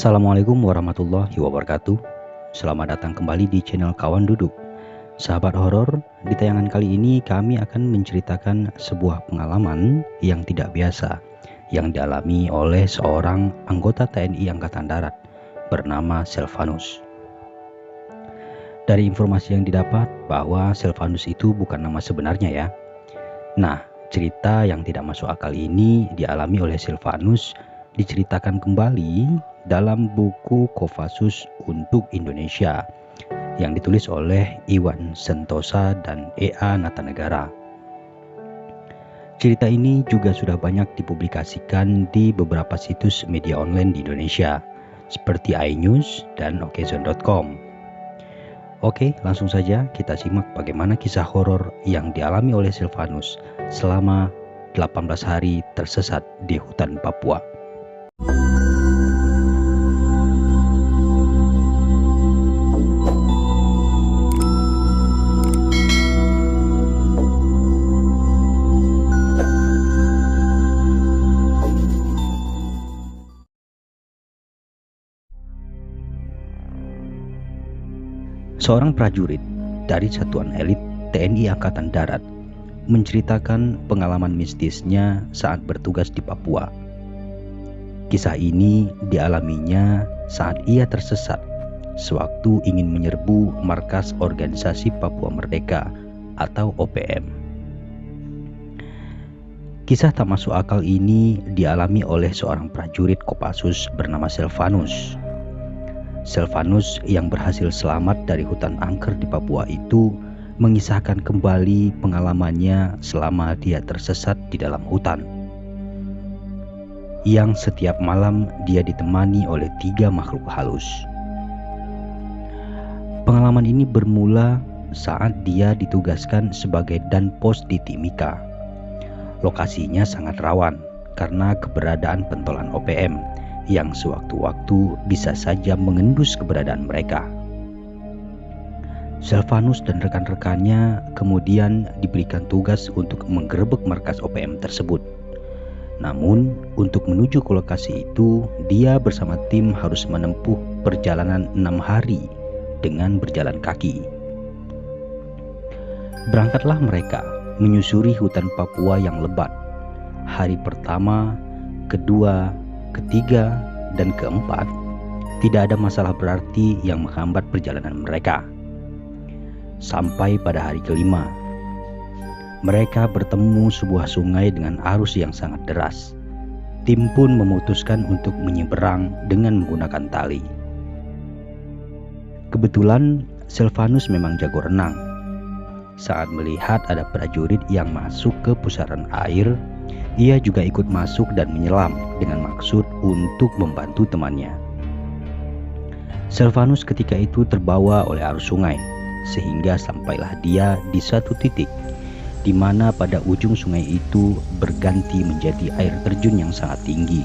Assalamualaikum warahmatullahi wabarakatuh. Selamat datang kembali di channel Kawan Duduk. Sahabat horor, di tayangan kali ini kami akan menceritakan sebuah pengalaman yang tidak biasa yang dialami oleh seorang anggota TNI Angkatan Darat bernama Selvanus. Dari informasi yang didapat bahwa Selvanus itu bukan nama sebenarnya ya. Nah, cerita yang tidak masuk akal ini dialami oleh Selvanus diceritakan kembali dalam buku Kopassus untuk Indonesia yang ditulis oleh Iwan Sentosa dan E.A. Natanegara. Cerita ini juga sudah banyak dipublikasikan di beberapa situs media online di Indonesia seperti iNews dan Okezon.com. Oke, langsung saja kita simak bagaimana kisah horor yang dialami oleh Selvanus selama 18 hari tersesat di hutan Papua. Seorang prajurit dari satuan elit TNI Angkatan Darat menceritakan pengalaman mistisnya saat bertugas di Papua. Kisah ini dialaminya saat ia tersesat sewaktu ingin menyerbu markas Organisasi Papua Merdeka atau OPM. Kisah tak masuk akal ini dialami oleh seorang prajurit Kopassus bernama Selvanus. Selvanus yang berhasil selamat dari hutan angker di Papua itu mengisahkan kembali pengalamannya selama dia tersesat di dalam hutan, yang setiap malam dia ditemani oleh 3 makhluk halus. Pengalaman ini bermula saat dia ditugaskan sebagai danpos di Timika. Lokasinya sangat rawan karena keberadaan pentolan OPM yang sewaktu-waktu bisa saja mengendus keberadaan mereka. Selvanus dan rekan-rekannya kemudian diberikan tugas untuk menggerebek markas OPM tersebut. Namun, untuk menuju ke lokasi itu, dia bersama tim harus menempuh perjalanan 6 hari dengan berjalan kaki. Berangkatlah mereka menyusuri hutan Papua yang lebat. Hari pertama, kedua, ketiga, dan keempat, tidak ada masalah berarti yang menghambat perjalanan mereka. Sampai pada hari kelima, mereka bertemu sebuah sungai dengan arus yang sangat deras. Tim pun memutuskan untuk menyeberang dengan menggunakan tali. Kebetulan Selvanus memang jago renang. Saat melihat ada prajurit yang masuk ke pusaran air, ia juga ikut masuk dan menyelam dengan maksud untuk membantu temannya. Selvanus ketika itu terbawa oleh arus sungai, sehingga sampailah dia di satu titik di mana pada ujung sungai itu berganti menjadi air terjun yang sangat tinggi.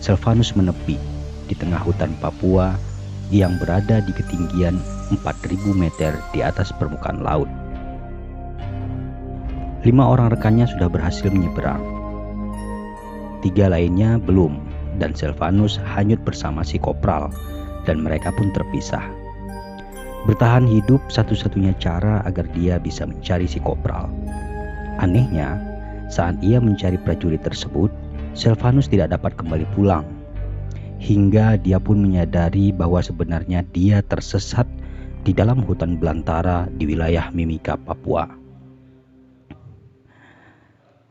Selvanus menepi di tengah hutan Papua yang berada di ketinggian 4.000 meter di atas permukaan laut. 5 orang rekannya sudah berhasil menyeberang. 3 lainnya belum, dan Selvanus hanyut bersama si kopral, dan mereka pun terpisah. Bertahan hidup satu-satunya cara agar dia bisa mencari si kopral. Anehnya, saat ia mencari prajurit tersebut, Selvanus tidak dapat kembali pulang. Hingga dia pun menyadari bahwa sebenarnya dia tersesat di dalam hutan belantara di wilayah Mimika, Papua.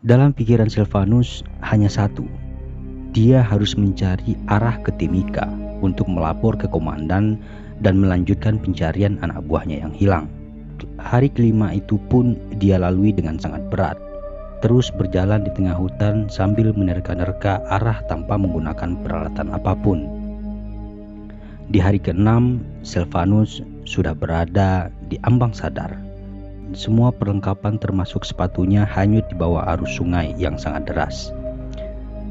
Dalam pikiran Selvanus hanya satu, dia harus mencari arah ke Timika untuk melapor ke komandan dan melanjutkan pencarian anak buahnya yang hilang. Hari kelima itu pun dia lalui dengan sangat berat, terus berjalan di tengah hutan sambil menerka-nerka arah tanpa menggunakan peralatan apapun. Di hari ke-6, Selvanus sudah berada di ambang sadar. Semua perlengkapan termasuk sepatunya hanyut di bawah arus sungai yang sangat deras.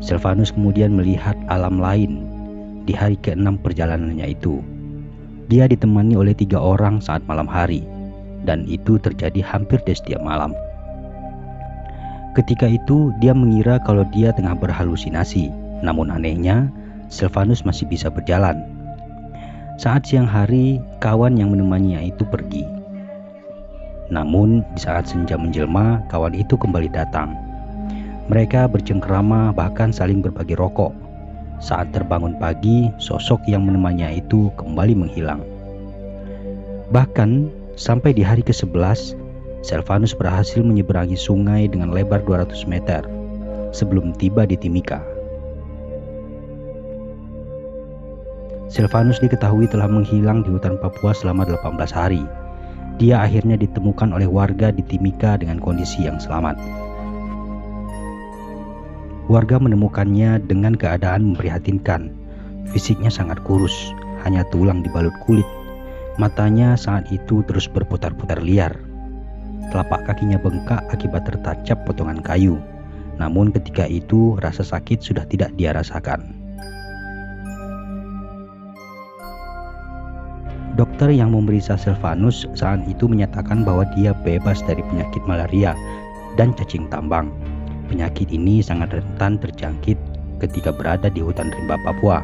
Selvanus kemudian melihat alam lain di hari ke-6 perjalanannya itu. Dia ditemani oleh 3 orang saat malam hari, dan itu terjadi hampir di setiap malam. Ketika itu dia mengira kalau dia tengah berhalusinasi, namun anehnya Silvanus masih bisa berjalan. Saat siang hari, kawan yang menemaninya itu pergi. Namun, di saat senja menjelma, kawan itu kembali datang. Mereka bercengkerama, bahkan saling berbagi rokok. Saat terbangun pagi, sosok yang menemaninya itu kembali menghilang. Bahkan, sampai di hari ke-11, Silvanus berhasil menyeberangi sungai dengan lebar 200 meter sebelum tiba di Timika. Silvanus diketahui telah menghilang di hutan Papua selama 18 hari. Dia akhirnya ditemukan oleh warga di Timika dengan kondisi yang selamat. Warga menemukannya dengan keadaan memprihatinkan. Fisiknya sangat kurus, hanya tulang dibalut kulit. Matanya saat itu terus berputar-putar liar. Telapak kakinya bengkak akibat tertancap potongan kayu. Namun ketika itu rasa sakit sudah tidak dia rasakan. Dokter yang memeriksa Silvanus saat itu menyatakan bahwa dia bebas dari penyakit malaria dan cacing tambang. Penyakit ini sangat rentan terjangkit ketika berada di hutan rimba Papua.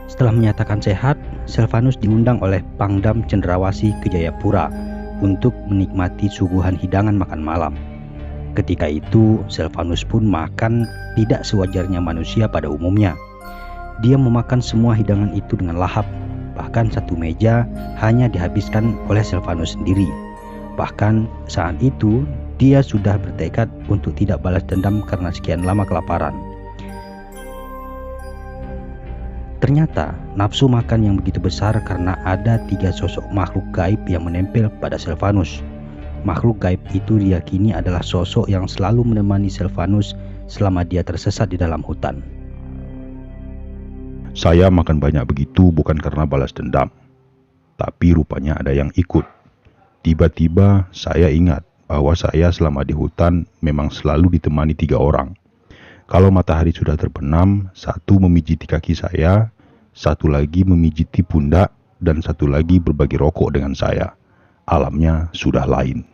Setelah menyatakan sehat, Silvanus diundang oleh Pangdam Cendrawasih ke Jayapura untuk menikmati suguhan hidangan makan malam. Ketika itu, Silvanus pun makan tidak sewajarnya manusia pada umumnya. Dia memakan semua hidangan itu dengan lahap. Bahkan satu meja hanya dihabiskan oleh Silvanus sendiri. Bahkan saat itu, dia sudah bertekad untuk tidak balas dendam karena sekian lama kelaparan. Ternyata nafsu makan yang begitu besar karena ada 3 sosok makhluk gaib yang menempel pada Silvanus. Makhluk gaib itu diyakini adalah sosok yang selalu menemani Silvanus selama dia tersesat di dalam hutan. Saya makan banyak begitu bukan karena balas dendam, tapi rupanya ada yang ikut. Tiba-tiba saya ingat bahwa saya selama di hutan memang selalu ditemani 3 orang. Kalau matahari sudah terbenam, satu memijiti kaki saya, satu lagi memijiti pundak, dan satu lagi berbagi rokok dengan saya. Alamnya sudah lain.